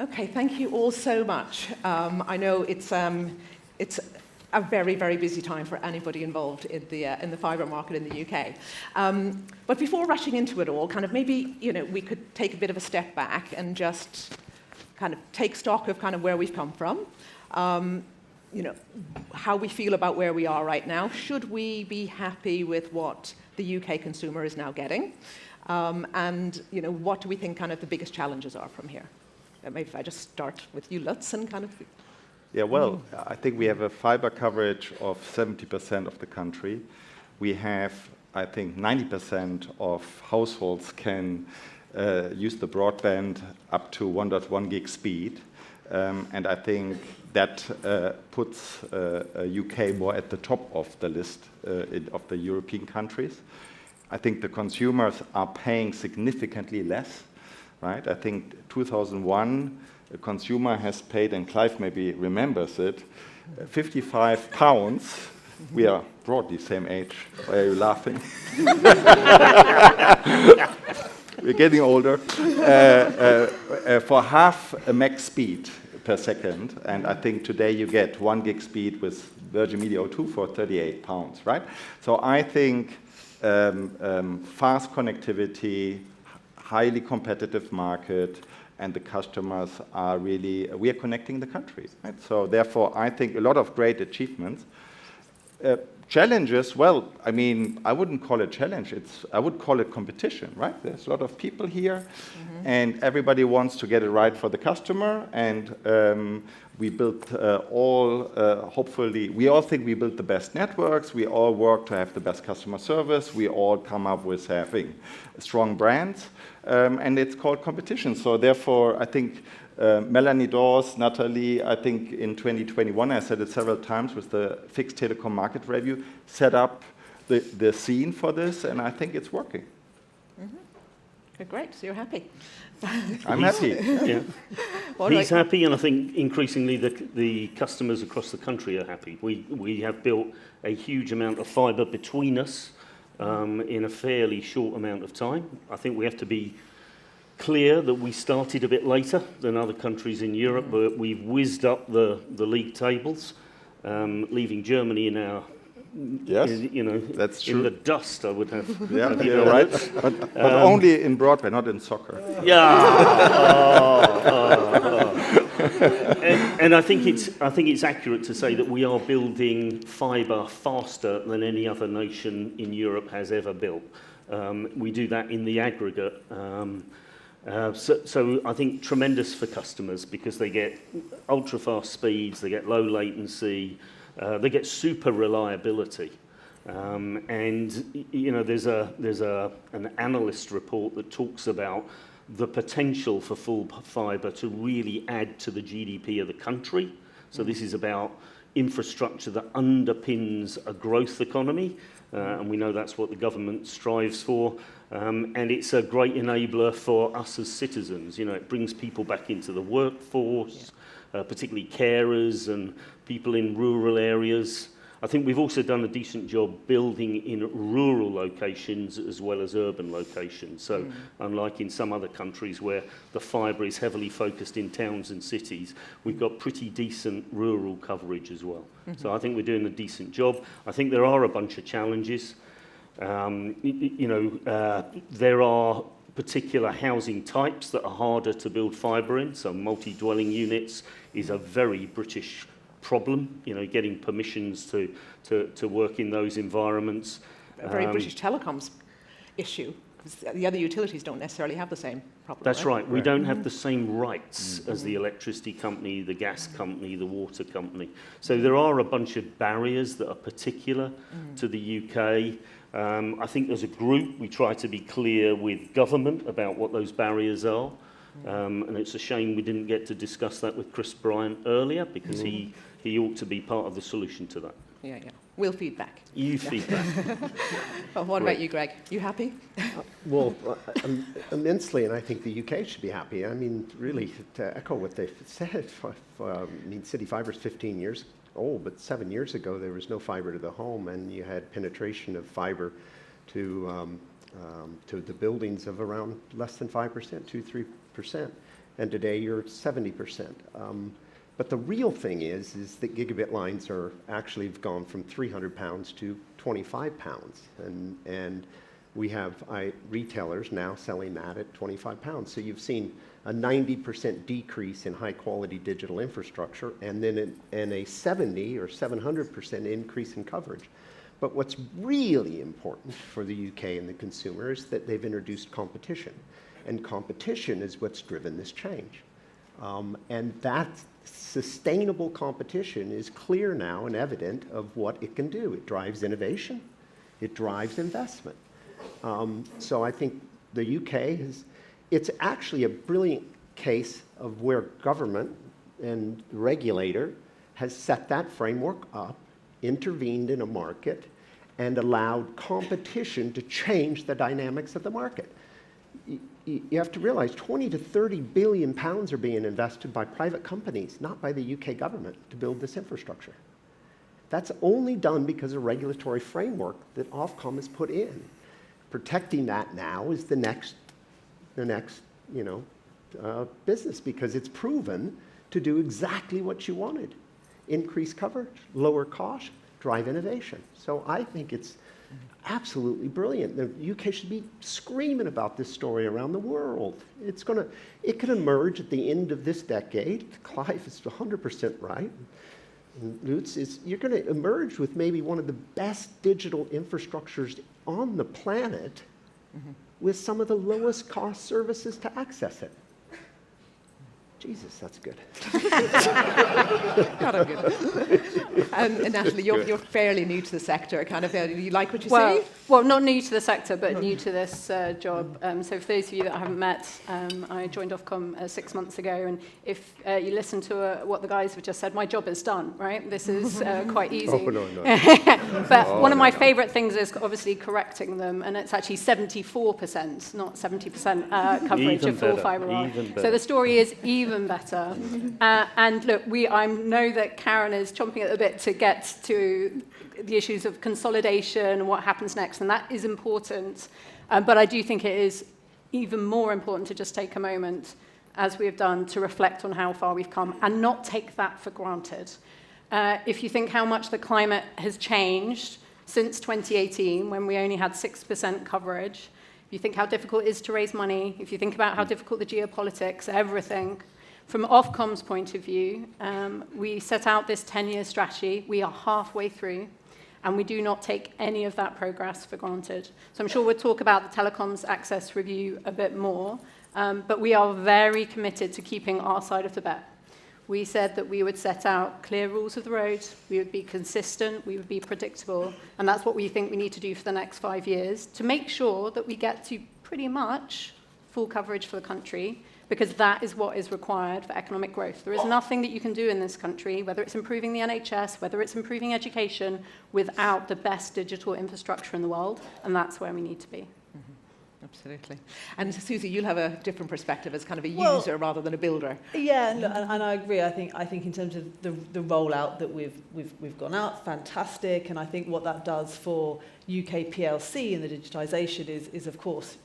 Okay, thank you all so much. I know it's a very, very busy time for anybody involved in the fibre market in the UK. But before rushing into it all, kind of maybe we could take a bit of a step back and just kind of take stock of kind of where we've come from. How we feel about where we are right now. Should we be happy with what the UK consumer is now getting? And what do we think kind of the biggest challenges are from here? Maybe if I just start with you, Lutz, and kind of... Yeah, well, I think we have a fiber coverage of 70% of the country. We have, I think, 90% of households can use the broadband up to 1.1 gig speed. And I think that puts UK more at the top of the list of the European countries. I think the consumers are paying significantly less, right? I think 2001, a consumer has paid, and Clive maybe remembers it, £55. We are broadly same age. Why are you laughing? We're getting older. For half a meg speed per second, and I think today you get 1 gig speed with Virgin Media O2 for £38, right? So I think fast connectivity, highly competitive market, and the customers are really, we are connecting the country, right? So therefore, I think a lot of great achievements. Challenges, well, I mean, I wouldn't call it challenge, I would call it competition, right? There's a lot of people here, and everybody wants to get it right for the customer, and we built hopefully, we all think we built the best networks, we all work to have the best customer service, we all come up with having strong brands, and it's called competition. So therefore, I think Melanie Dawes, Natalie, I think in 2021, I said it several times with the fixed telecom market review, set up the scene for this, and I think it's working. Okay, great, so you're happy. I'm happy. Yeah. He's happy, and I think increasingly the customers across the country are happy. We have built a huge amount of fibre between us in a fairly short amount of time. I think we have to be clear that we started a bit later than other countries in Europe, but we've whizzed up the league tables, leaving Germany in our, that's true. in the dust. I would have. Yeah, you're right. But only in broadband, not in soccer. And I think it's accurate to say that we are building fibre faster than any other nation in Europe has ever built. We do that in the aggregate. So I think tremendous for customers because they get ultra-fast speeds, they get low latency, they get super reliability. And there's an analyst report that talks about the potential for full fibre to really add to the GDP of the country. So this is about infrastructure that underpins a growth economy, and we know that's what the government strives for. And it's a great enabler for us as citizens. It brings people back into the workforce, particularly carers and people in rural areas. I think we've also done a decent job building in rural locations as well as urban locations. So unlike in some other countries where the fibre is heavily focused in towns and cities, we've got pretty decent rural coverage as well. So I think we're doing a decent job. I think there are a bunch of challenges. There are particular housing types that are harder to build fibre in. So multi-dwelling units is a very British problem, getting permissions to work in those environments. A very British Telecoms issue. The other utilities don't necessarily have the same problem. That's right. We don't have the same rights as the electricity company, the gas company, the water company. So there are a bunch of barriers that are particular to the UK. I think as a group, we try to be clear with government about what those barriers are. And it's a shame we didn't get to discuss that with Chris Bryant earlier because he ought to be part of the solution to that. Yeah. We'll feedback. You feedback. What about you, Greg? You happy? Well, immensely, and I think the UK should be happy. I mean, really, to echo what they've said, CityFibre is 15 years old, but 7 years ago there was no fibre to the home, and you had penetration of fibre to the buildings of around less than 5%, 2-3%. and today you're 70%. But the real thing is that gigabit lines are actually have gone from 300 pounds to 25 pounds. And we have retailers now selling that at 25 pounds. So you've seen a 90% decrease in high quality digital infrastructure and then a 70 or 700% increase in coverage. But what's really important for the UK and the consumer is that they've introduced competition. And competition is what's driven this change. And that sustainable competition is clear now and evident of what it can do. It drives innovation. It drives investment. So I think the UK it's actually a brilliant case of where government and regulator has set that framework up, intervened in a market, and allowed competition to change the dynamics of the market. You have to realize 20 to 30 billion pounds are being invested by private companies, not by the UK government, to build this infrastructure. That's only done because of regulatory framework that Ofcom has put in. Protecting that now is the next business, because it's proven to do exactly what you wanted. Increase coverage, lower cost, drive innovation. So I think it's absolutely brilliant. The UK should be screaming about this story around the world. It can emerge at the end of this decade. Clive is 100% right. And Lutz, you're going to emerge with maybe one of the best digital infrastructures on the planet with some of the lowest cost services to access it. Jesus, that's good. God, I'm good. And Natalie, you're fairly new to the sector. Kind of, you like what you see? Well, not new to the sector, but new to this job. So for those of you that I haven't met, I joined Ofcom 6 months ago, and if you listen to what the guys have just said, my job is done, right? This is quite easy. Oh, no. But one of my favourite things is obviously correcting them, and it's actually 74%, not 70% coverage of full fibre. So the story is even better. And look, I know that Karen is chomping at the bit to get to the issues of consolidation and what happens next, and that is important. But I do think it is even more important to just take a moment, as we have done, to reflect on how far we've come and not take that for granted. If you think how much the climate has changed since 2018, when we only had 6% coverage, if you think how difficult it is to raise money, if you think about how difficult the geopolitics, everything, from Ofcom's point of view, we set out this 10-year strategy. We are halfway through, and we do not take any of that progress for granted. So I'm sure we'll talk about the Telecoms Access Review a bit more, but we are very committed to keeping our side of the bet. We said that we would set out clear rules of the road, we would be consistent, we would be predictable, and that's what we think we need to do for the next 5 years to make sure that we get to pretty much full coverage for the country, because that is what is required for economic growth. There is nothing that you can do in this country, whether it's improving the NHS, whether it's improving education, without the best digital infrastructure in the world, and that's where we need to be. Absolutely. And Susie, you'll have a different perspective as kind of a user rather than a builder. Yeah, and I agree. I think in terms of the rollout that we've gone out, fantastic. And I think what that does for UK PLC and the digitisation is of course,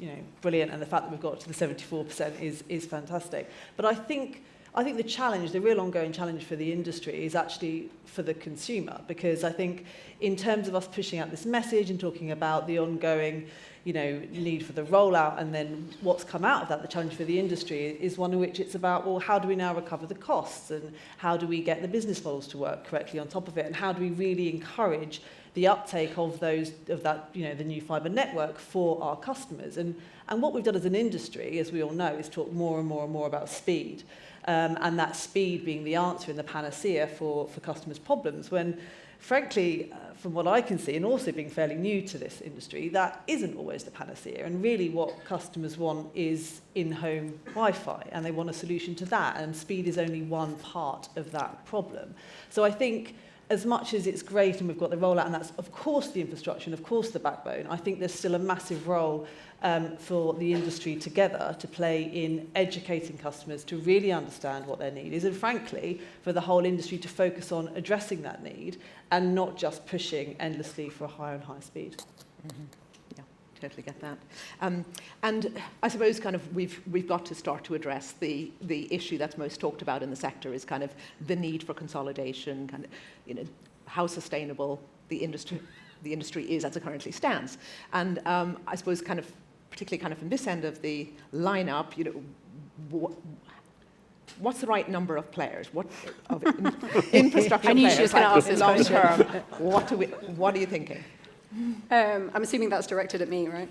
brilliant. And the fact that we've got to the 74% is fantastic. But I think the challenge, the real ongoing challenge for the industry is actually for the consumer, because I think in terms of us pushing out this message and talking about the ongoing need for the rollout, and then what's come out of that, the challenge for the industry, is one in which it's about, well, how do we now recover the costs, and how do we get the business models to work correctly on top of it, and how do we really encourage the uptake of that the new fibre network for our customers. And what we've done as an industry, as we all know, is talk more and more and more about speed, and that speed being the answer and the panacea for customers' problems, when frankly, from what I can see, and also being fairly new to this industry, that isn't always the panacea. And really what customers want is in-home Wi-Fi, and they want a solution to that, and speed is only one part of that problem. So I think as much as it's great and we've got the rollout, and that's of course the infrastructure and of course the backbone, I think there's still a massive role for the industry together to play in educating customers to really understand what their need is, and frankly for the whole industry to focus on addressing that need and not just pushing endlessly for higher and higher speed. Yeah, totally get that. And I suppose kind of we've got to start to address the issue that's most talked about in the sector is kind of the need for consolidation, kind of, you know, how sustainable the industry is as it currently stands. And I suppose kind of particularly kind of from this end of the lineup, you know, what's the right number of players? What of infrastructure I knew players? she was going to ask this long question. term. What are you thinking? I'm assuming that's directed at me, right?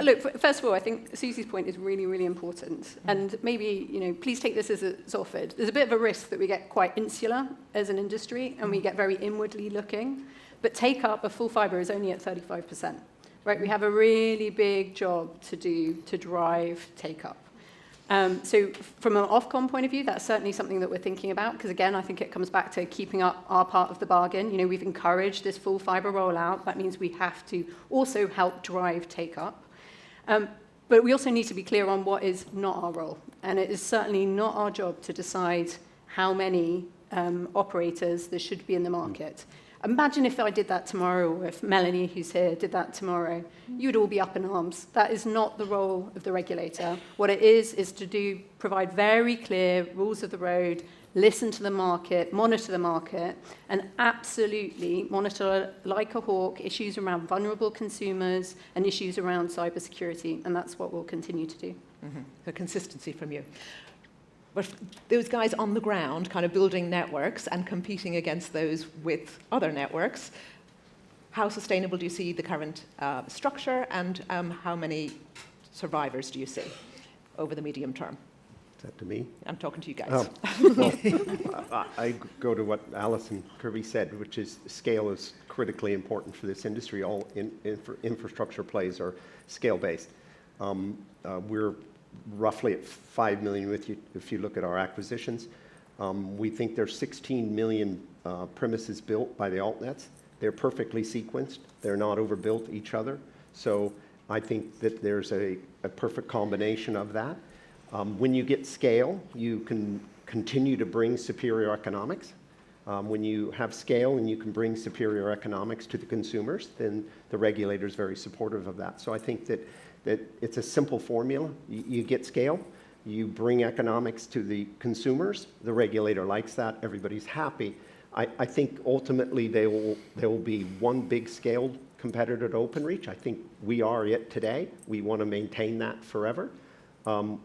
Look, first of all, I think Susie's point is really, really important. And maybe, you know, please take this as it's offered. There's a bit of a risk that we get quite insular as an industry and we get very inwardly looking. But take up of full fibre is only at 35%, right? We have a really big job to do to drive take up. So from an Ofcom point of view, that's certainly something that we're thinking about, because again, I think it comes back to keeping up our part of the bargain. You know, we've encouraged this full fibre rollout. That means we have to also help drive take up. But we also need to be clear on what is not our role. And it is certainly not our job to decide how many operators there should be in the market. Imagine if I did that tomorrow, or if Melanie, who's here, did that tomorrow. You'd all be up in arms. That is not the role of the regulator. What it is to provide very clear rules of the road, listen to the market, monitor the market, and absolutely monitor like a hawk issues around vulnerable consumers and issues around cybersecurity. And that's what we'll continue to do. Mm-hmm. So consistency from you. But those guys on the ground kind of building networks and competing against those with other networks, how sustainable do you see the current structure, and how many survivors do you see over the medium term? Is that to me? I'm talking to you guys. Oh. Well, I go to what Alison Kirby said, which is scale is critically important for this industry. All infrastructure plays are scale-based. We're roughly at 5 million with you if you look at our acquisitions. We think there's 16 million premises built by the altnets. They're perfectly sequenced. They're not overbuilt each other. So I think that there's a perfect combination of that. When you get scale, you can continue to bring superior economics. When you have scale and you can bring superior economics to the consumers, then the regulator is very supportive of that. So I think that it's a simple formula. You get scale, you bring economics to the consumers, the regulator likes that, everybody's happy. I think ultimately there will be one big scaled competitor to Openreach. I think we are it today. We want to maintain that forever.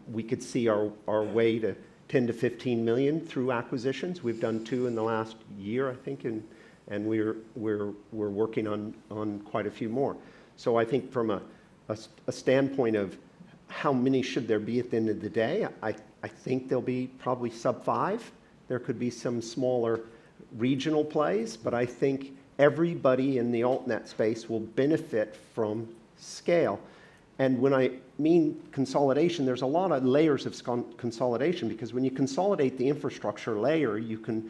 We could see our way to 10 to 15 million through acquisitions. We've done 2 in the last year, I think, and we're working on quite a few more. So I think from a standpoint of how many should there be at the end of the day, I think there'll be probably sub 5. There could be some smaller regional plays, but I think everybody in the altnet space will benefit from scale. And when I mean consolidation, there's a lot of layers of consolidation, because when you consolidate the infrastructure layer, you can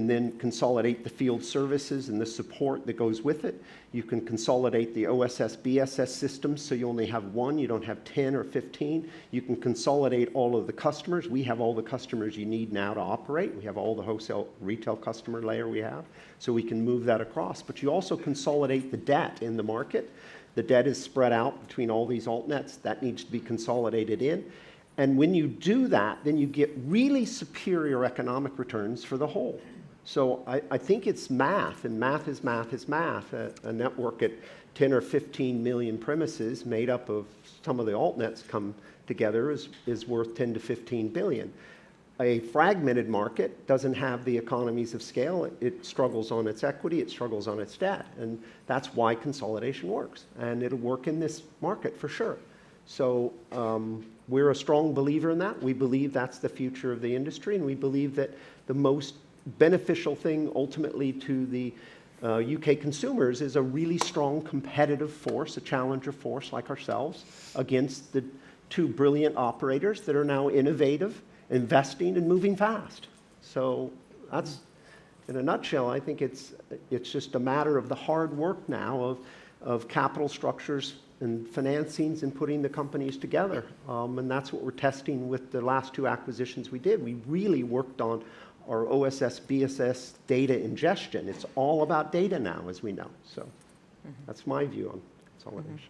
then consolidate the field services and the support that goes with it. You can consolidate the OSS, BSS systems, so you only have one, you don't have 10 or 15. You can consolidate all of the customers. We have all the customers you need now to operate. We have all the wholesale retail customer layer we have, so we can move that across. But you also consolidate the debt in the market. The debt is spread out between all these altnets. That needs to be consolidated in. And when you do that, then you get really superior economic returns for the whole. So I think it's math, and math is math is math. A network at 10 or 15 million premises made up of some of the altnets come together is worth 10 to 15 billion. A fragmented market doesn't have the economies of scale. It struggles on its equity, it struggles on its debt, and that's why consolidation works. And it'll work in this market for sure. So we're a strong believer in that. We believe that's the future of the industry, and we believe that the most beneficial thing ultimately to the UK consumers is a really strong competitive force, a challenger force like ourselves, against the 2 brilliant operators that are now innovative, investing, and moving fast. So that's, in a nutshell, I think it's just a matter of the hard work now of capital structures and financings and putting the companies together. And that's what we're testing with the last 2 acquisitions we did. We really worked on our OSS, BSS data ingestion. It's all about data now, as we know. So that's my view on consolidation.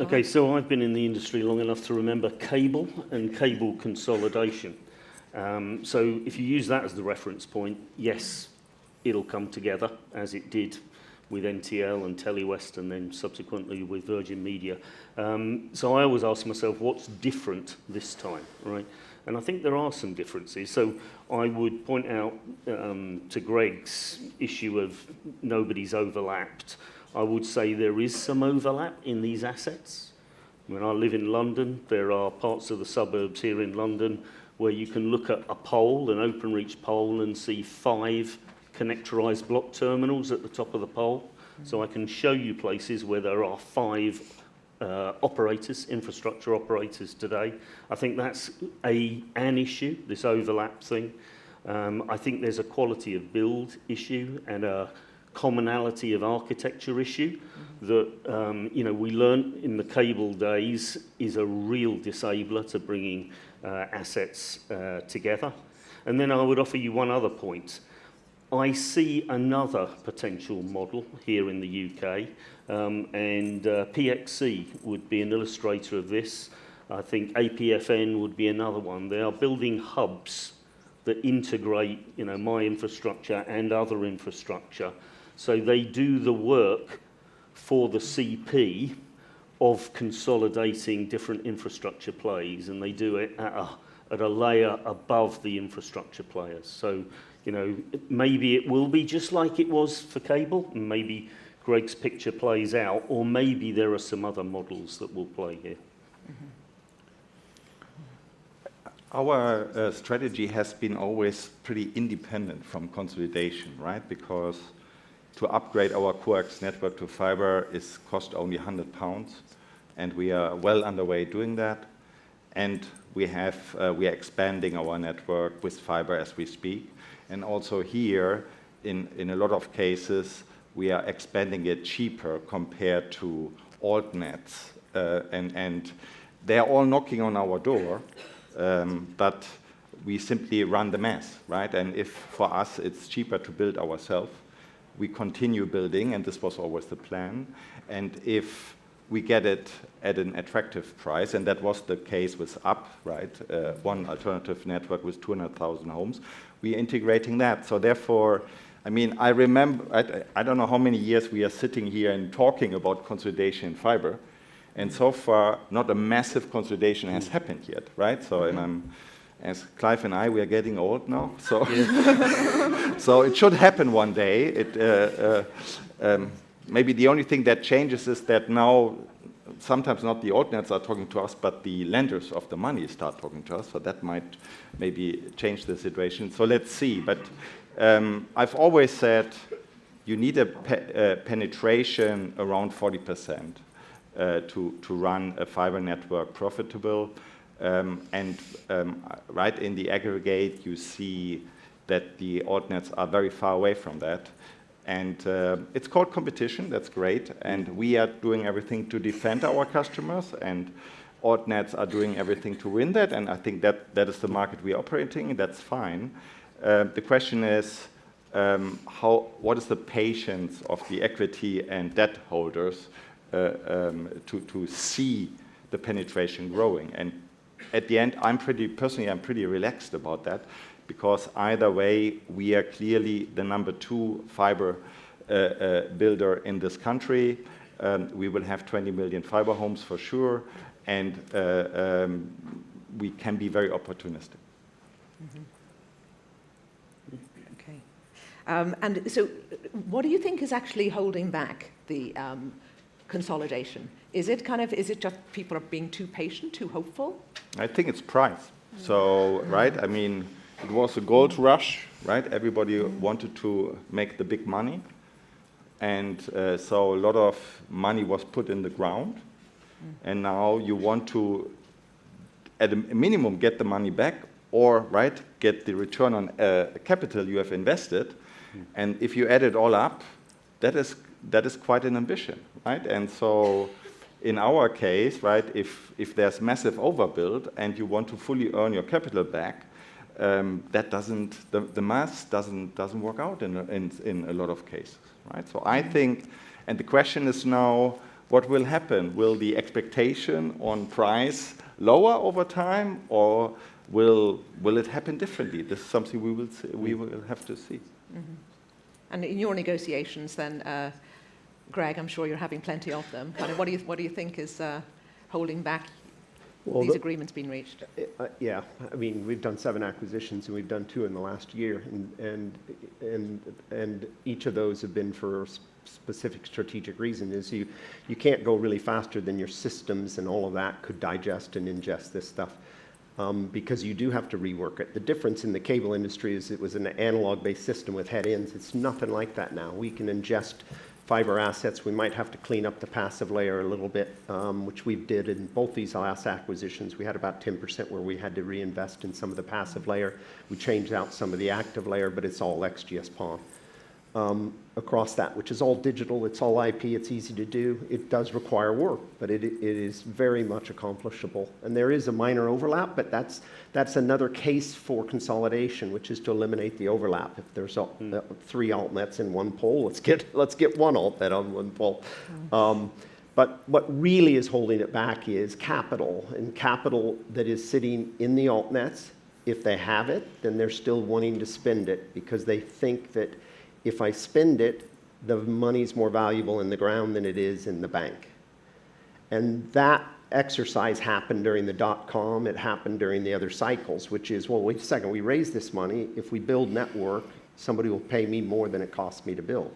Okay, so I've been in the industry long enough to remember cable and cable consolidation. So if you use that as the reference point, yes, it'll come together as it did with NTL and Telewest and then subsequently with Virgin Media. So I always ask myself, what's different this time, right? And I think there are some differences. So I would point out to Greg's issue of nobody's overlapped. I would say there is some overlap in these assets. When I live in London, there are parts of the suburbs here in London where you can look at a pole, an Openreach pole, and see 5 connectorized block terminals at the top of the pole. So I can show you places where there are 5 operators, infrastructure operators today. I think that's an issue, this overlap thing. I think there's a quality of build issue and a commonality of architecture issue that we learned in the cable days is a real disabler to bringing assets together. And then I would offer you one other point. I see another potential model here in the UK, and PXC would be an illustrator of this. I think APFN would be another one. They are building hubs that integrate, my infrastructure and other infrastructure. So they do the work for the CP of consolidating different infrastructure plays, and they do it at a layer above the infrastructure players. So, maybe it will be just like it was for cable, and maybe Greg's picture plays out, or maybe there are some other models that will play here. Our strategy has been always pretty independent from consolidation, right? Because to upgrade our coax network to fiber is cost only £100, and we are well underway doing that. And we are expanding our network with fiber as we speak. And also here, in a lot of cases, we are expanding it cheaper compared to altnets. And they are all knocking on our door, but we simply run the math, right? And if for us it's cheaper to build ourselves, we continue building, and this was always the plan. And if we get it at an attractive price, and that was the case with UP, right? One alternative network with 200,000 homes. We're integrating that. So therefore, I remember, I don't know how many years we are sitting here and talking about consolidation in fiber, and so far, not a massive consolidation has happened yet, right? So, and as Clive and I, we are getting old now, so so it should happen one day. Maybe the only thing that changes is that now sometimes not the altnets are talking to us, but the lenders of the money start talking to us. So that might maybe change the situation. So let's see. But I've always said you need a penetration around 40% to run a fiber network profitable. Right in the aggregate, you see that the altnets are very far away from that. And it's called competition, that's great. And we are doing everything to defend our customers, and altnets are doing everything to win that. And I think that is the market we're operating, that's fine. The question is, what is the patience of the equity and debt holders to see the penetration growing? And at the end, I'm pretty relaxed about that, because either way, we are clearly the number 2 fiber builder in this country. We will have 20 million fiber homes for sure, and we can be very opportunistic. Okay. And so what do you think is actually holding back the consolidation? Is it just people are being too patient, too hopeful? I think it's price. So, right, it was a gold rush, right? Everybody wanted to make the big money. And so a lot of money was put in the ground. And now you want to, at a minimum, get the money back, or, right, get the return on capital you have invested. And if you add it all up, that is quite an ambition, right? And so in our case, right, if there's massive overbuild and you want to fully earn your capital back, that the math doesn't work out in a lot of cases, right? So I think, and the question is now, what will happen? Will the expectation on price lower over time, or will it happen differently? This is something we will have to see. Mm-hmm. And in your negotiations then, Greg, I'm sure you're having plenty of them. Kind of what do you think is holding back these agreements being reached? Yeah, I mean, we've done 7 acquisitions and we've done 2 in the last year, and each of those have been for a specific strategic reason. Is you can't go really faster than your systems and all of that could digest and ingest this stuff. Because you do have to rework it. The difference in the cable industry is it was an analog-based system with head-ins. It's nothing like that now. We can ingest fiber assets. We might have to clean up the passive layer a little bit, which we did in both these last acquisitions. We had about 10% where we had to reinvest in some of the passive layer. We changed out some of the active layer, but it's all XGS-PON. Across that, which is all digital, it's all IP, it's easy to do. It does require work, but it is very much accomplishable. And there is a minor overlap, but that's another case for consolidation, which is to eliminate the overlap. If there's 3 altnets in one pole, let's get 1 altnet on one pole. But what really is holding it back is capital, and capital that is sitting in the altnets. If they have it, then they're still wanting to spend it because they think that if I spend it, the money's more valuable in the ground than it is in the bank. And that exercise happened during the dot-com. It happened during the other cycles, which is, well, wait a second, we raised this money. If we build network, somebody will pay me more than it costs me to build.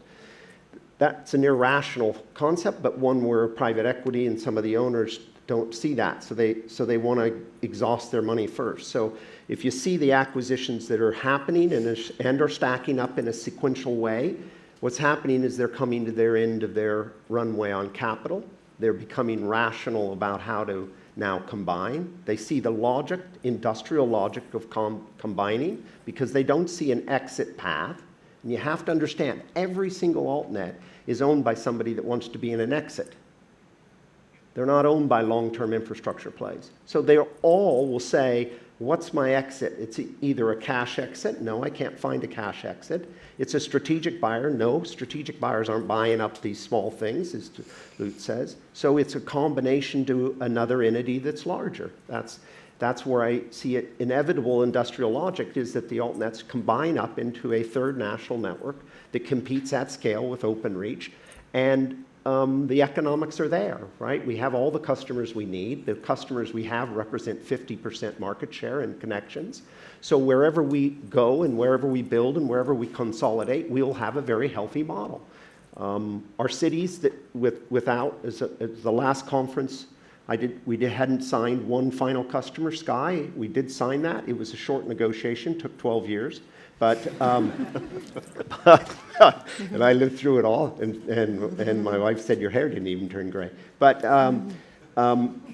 That's an irrational concept, but one where private equity and some of the owners don't see that. So they want to exhaust their money first. So if you see the acquisitions that are happening and are stacking up in a sequential way, what's happening is they're coming to their end of their runway on capital. They're becoming rational about how to now combine. They see the logic, industrial logic of combining because they don't see an exit path. And you have to understand, every single altnet is owned by somebody that wants to be in an exit. They're not owned by long-term infrastructure plays. So they all will say, what's my exit? It's either a cash exit. No, I can't find a cash exit. It's a strategic buyer. No, strategic buyers aren't buying up these small things, as Lutz says. So it's a combination to another entity that's larger. That's where I see it. Inevitable industrial logic is that the altnets combine up into a third national network that competes at scale with Openreach. And the economics are there, right? We have all the customers we need. The customers we have represent 50% market share in connections. So wherever we go and wherever we build and wherever we consolidate, we'll have a very healthy model. Our cities that without, as the last conference we hadn't signed one final customer, Sky. We did sign that. It was a short negotiation, took 12 years. But and I lived through it all, and my wife said, your hair didn't even turn gray. But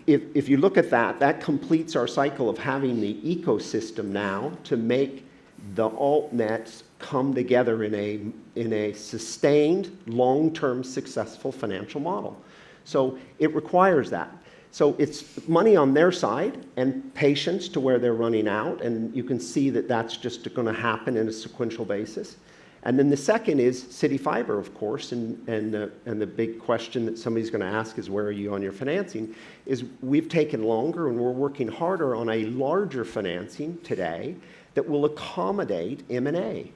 if you look at that, that completes our cycle of having the ecosystem now to make the altnets come together in a sustained, long-term, successful financial model. So it requires that. So it's money on their side and patience to where they're running out, and you can see that that's just going to happen in a sequential basis. And then the second is CityFibre, of course, and the big question that somebody's going to ask is, where are you on your financing? Is we've taken longer and we're working harder on a larger financing today that will accommodate M&A.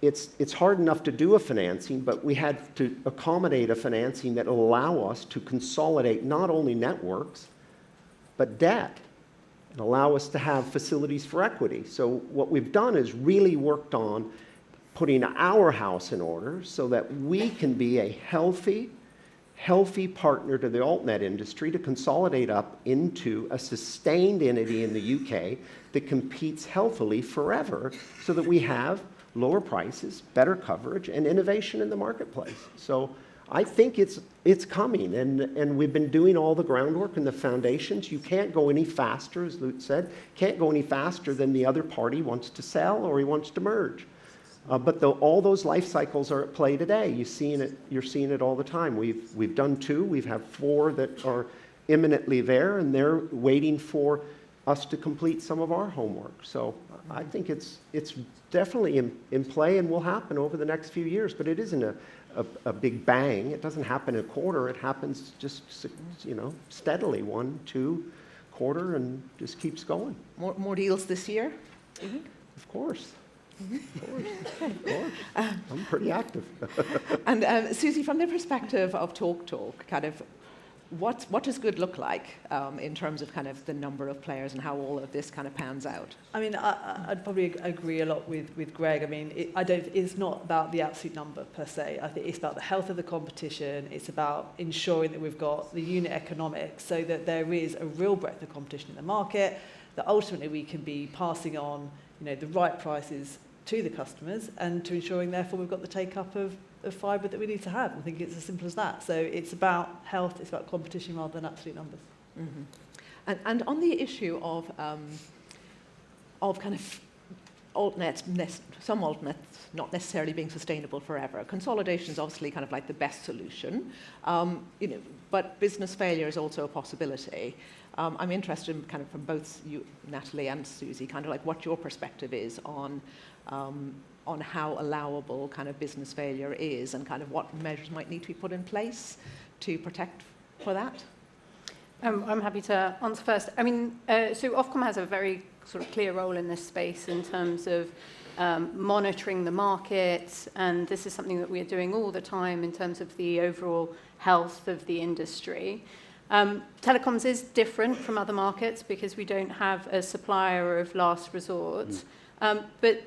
It's hard enough to do a financing, but we had to accommodate a financing that will allow us to consolidate not only networks, but debt, and allow us to have facilities for equity. So what we've done is really worked on putting our house in order so that we can be a healthy partner to the altnet industry to consolidate up into a sustained entity in the UK that competes healthily forever so that we have lower prices, better coverage, and innovation in the marketplace. So I think it's coming, and we've been doing all the groundwork and the foundations. You can't go any faster, as Lutz said, can't go any faster than the other party wants to sell or he wants to merge. But all those life cycles are at play today. You're seeing it all the time. We've done 2, we've had 4 that are imminently there, and they're waiting for us to complete some of our homework. So I think it's definitely in play and will happen over the next few years, but it isn't a big bang. It doesn't happen in a quarter. It happens just, steadily, 1, 2 quarter, and just keeps going. More deals this year? Mm-hmm. Of course. Of course. I'm pretty active. And Susie, from the perspective of TalkTalk, kind of what does good look like in terms of kind of the number of players and how all of this kind of pans out? I mean, I'd probably agree a lot with Greg. I mean, it's not about the absolute number per se. I think it's about the health of the competition. It's about ensuring that we've got the unit economics so that there is a real breadth of competition in the market, that ultimately we can be passing on, the right prices to the customers and to ensuring, therefore, we've got the take-up of fibre that we need to have. I think it's as simple as that. So it's about health, it's about competition rather than absolute numbers. Mm-hmm. And on the issue of kind of altnets, some altnets not necessarily being sustainable forever, consolidation is obviously kind of like the best solution, but business failure is also a possibility. I'm interested in kind of from both you, Natalie, and Susie, kind of like what your perspective is on how allowable kind of business failure is and kind of what measures might need to be put in place to protect for that. I'm happy to answer first. I mean, so Ofcom has a very sort of clear role in this space in terms of monitoring the market, and this is something that we're doing all the time in terms of the overall health of the industry. Telecoms is different from other markets because we don't have a supplier of last resort, but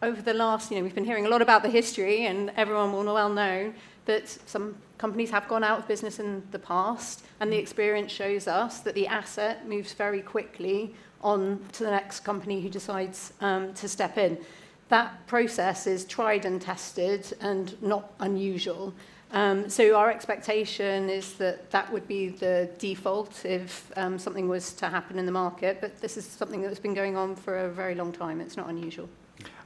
over the last, we've been hearing a lot about the history, and everyone will well know that some companies have gone out of business in the past, and the experience shows us that the asset moves very quickly on to the next company who decides to step in. That process is tried and tested and not unusual. So our expectation is that would be the default if something was to happen in the market, but this is something that's been going on for a very long time. It's not unusual.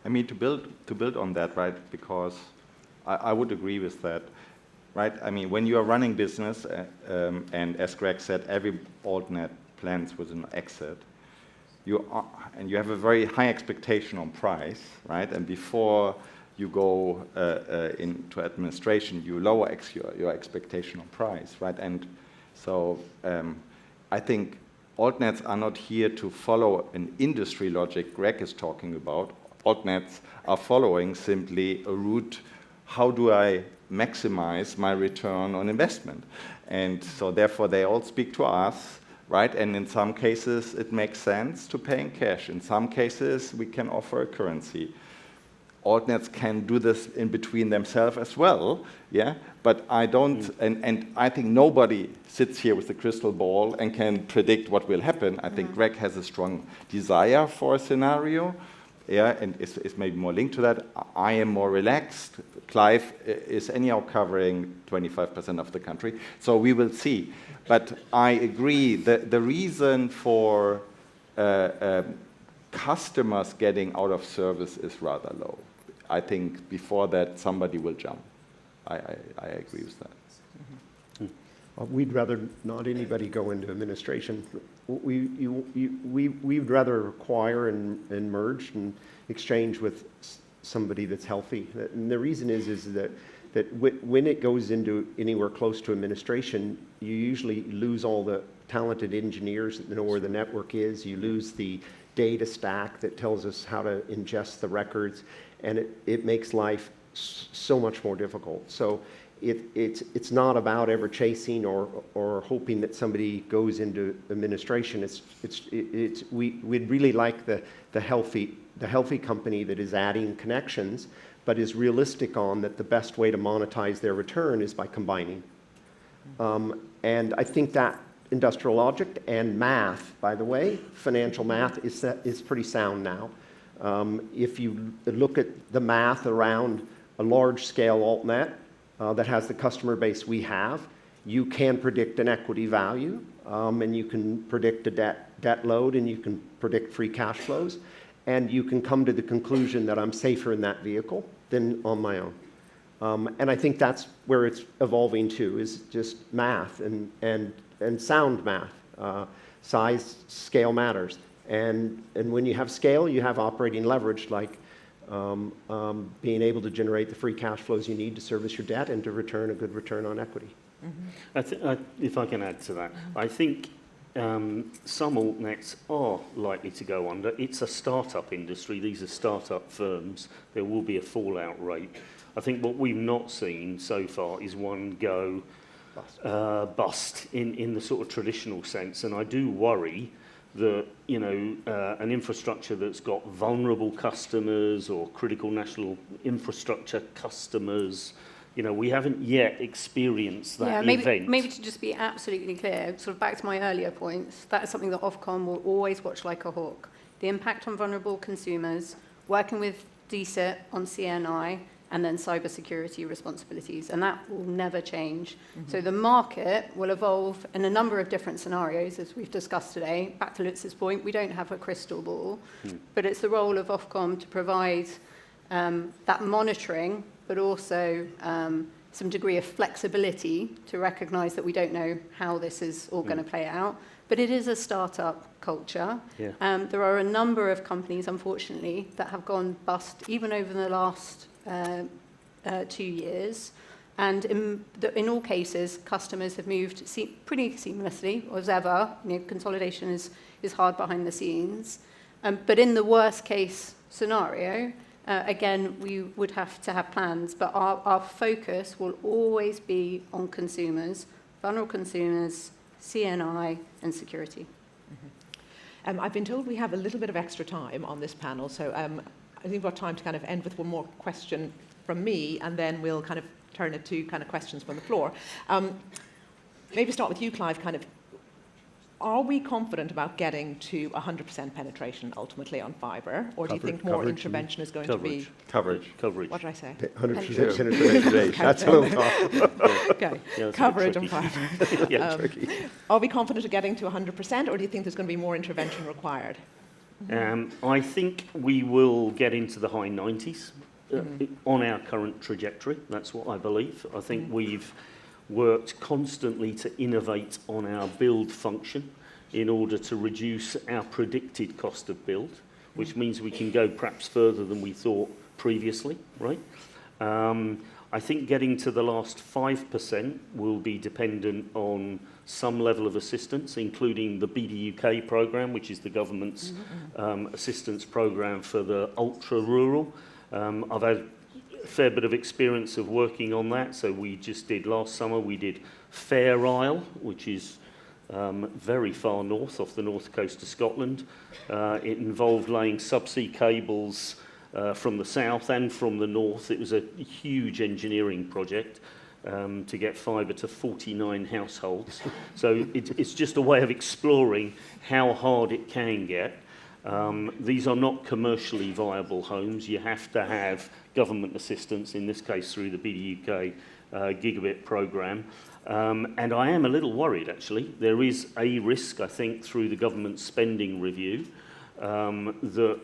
I mean, to build on that, right, because I would agree with that, right? I mean, when you are running business, and as Greg said, every altnet plans with an exit, and you have a very high expectation on price, right? And before you go into administration, you lower your expectation on price, right? And so I think altnets are not here to follow an industry logic Greg is talking about. Altnets are following simply a route, how do I maximize my return on investment? And so therefore they all speak to us, right? And in some cases it makes sense to pay in cash. In some cases we can offer a currency. Altnets can do this in between themselves as well, yeah? But I don't, and I think nobody sits here with a crystal ball and can predict what will happen. I think Greg has a strong desire for a scenario, yeah, and it's maybe more linked to that. I am more relaxed. Clive is anyhow covering 25% of the country, so we will see. But I agree that the reason for customers getting out of service is rather low. I think before that somebody will jump. I agree with that. We'd rather not anybody go into administration. We'd rather acquire and merge and exchange with somebody that's healthy. And the reason is that when it goes into anywhere close to administration, you usually lose all the talented engineers that know where the network is. You lose the data stack that tells us how to ingest the records, and it makes life so much more difficult. So it's not about ever chasing or hoping that somebody goes into administration. We'd really like the healthy company that is adding connections, but is realistic on that the best way to monetize their return is by combining. And I think that industrial logic and math, by the way, financial math is pretty sound now. If you look at the math around a large-scale altnet that has the customer base we have, you can predict an equity value, and you can predict a debt load, and you can predict free cash flows, and you can come to the conclusion that I'm safer in that vehicle than on my own. And I think that's where it's evolving to, is just math and sound math. Size, scale matters. And when you have scale, you have operating leverage, like being able to generate the free cash flows you need to service your debt and to return a good return on equity. If I can add to that, I think some altnets are likely to go under. It's a start-up industry. These are start-up firms. There will be a fallout rate. I think what we've not seen so far is one go bust in the sort of traditional sense. And I do worry that, you know, an infrastructure that's got vulnerable customers or critical national infrastructure customers, you know, we haven't yet experienced that event. Maybe to just be absolutely clear, sort of back to my earlier points, that is something that Ofcom will always watch like a hawk. The impact on vulnerable consumers, working with DCIT on CNI, and then cybersecurity responsibilities, and that will never change. So the market will evolve in a number of different scenarios, as we've discussed today. Back to Lutz's point, we don't have a crystal ball, but it's the role of Ofcom to provide that monitoring, but also some degree of flexibility to recognise that we don't know how this is all going to play out. But it is a startup culture. Yeah. There are a number of companies, unfortunately, that have gone bust even over the last 2 years. And in all cases, customers have moved pretty seamlessly, as ever. You know, consolidation is hard behind the scenes. But in the worst case scenario, again, we would have to have plans, but our focus will always be on consumers, vulnerable consumers, CNI, and security. I've been told we have a little bit of extra time on this panel, so I think we've got time to kind of end with one more question from me, and then we'll kind of turn it to kind of questions from the floor. Maybe start with you, Clive, kind of, are we confident about getting to 100% penetration ultimately on fibre, or do you think more intervention is going to be... Coverage. What did I say? 100% penetration. That's a little tough. Okay, yeah, coverage on fibre. Yeah, are we confident of getting to 100%, or do you think there's going to be more intervention required? I think we will get into the high 90s on our current trajectory. That's what I believe. I think we've worked constantly to innovate on our build function in order to reduce our predicted cost of build, which means we can go perhaps further than we thought previously, right? I think getting to the last 5% will be dependent on some level of assistance, including the BDUK programme, which is the government's assistance programme for the ultra-rural. I've had a fair bit of experience of working on that. So we just did last summer, we did Fair Isle, which is very far north, off the north coast of Scotland. It involved laying subsea cables from the south and from the north. It was a huge engineering project to get fibre to 49 households. So it's just a way of exploring how hard it can get. These are not commercially viable homes. You have to have government assistance, in this case through the BDUK gigabit programme. And I am a little worried, actually. There is a risk, I think, through the government spending review that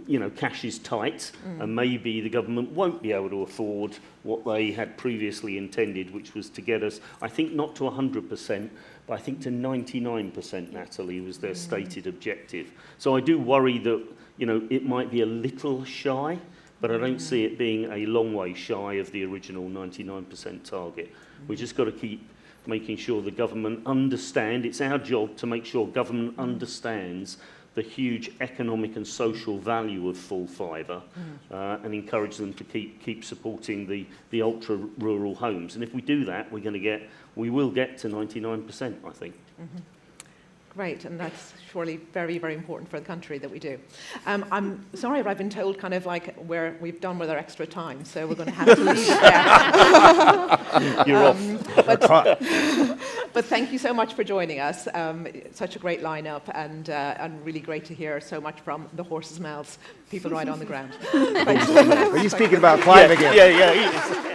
you know, cash is tight, and maybe the government won't be able to afford what they had previously intended, which was to get us, I think, not to 100%, but I think to 99%, Natalie, was their stated objective. So I do worry that, you know, it might be a little shy, but I don't see it being a long way shy of the original 99% target. We've just got to keep making sure the government understand. It's our job to make sure government understands the huge economic and social value of full fibre and encourage them to keep supporting the ultra-rural homes. And if we do that, we will get to 99%, I think. Great, and that's surely very, very important for the country that we do. I'm sorry, but I've been told kind of like we've done with our extra time, so we're going to have to leave it there. You're off. But thank you so much for joining us. Such a great lineup, and really great to hear so much from the horse's mouths, people right on the ground. Are you speaking about Clive again? Yeah.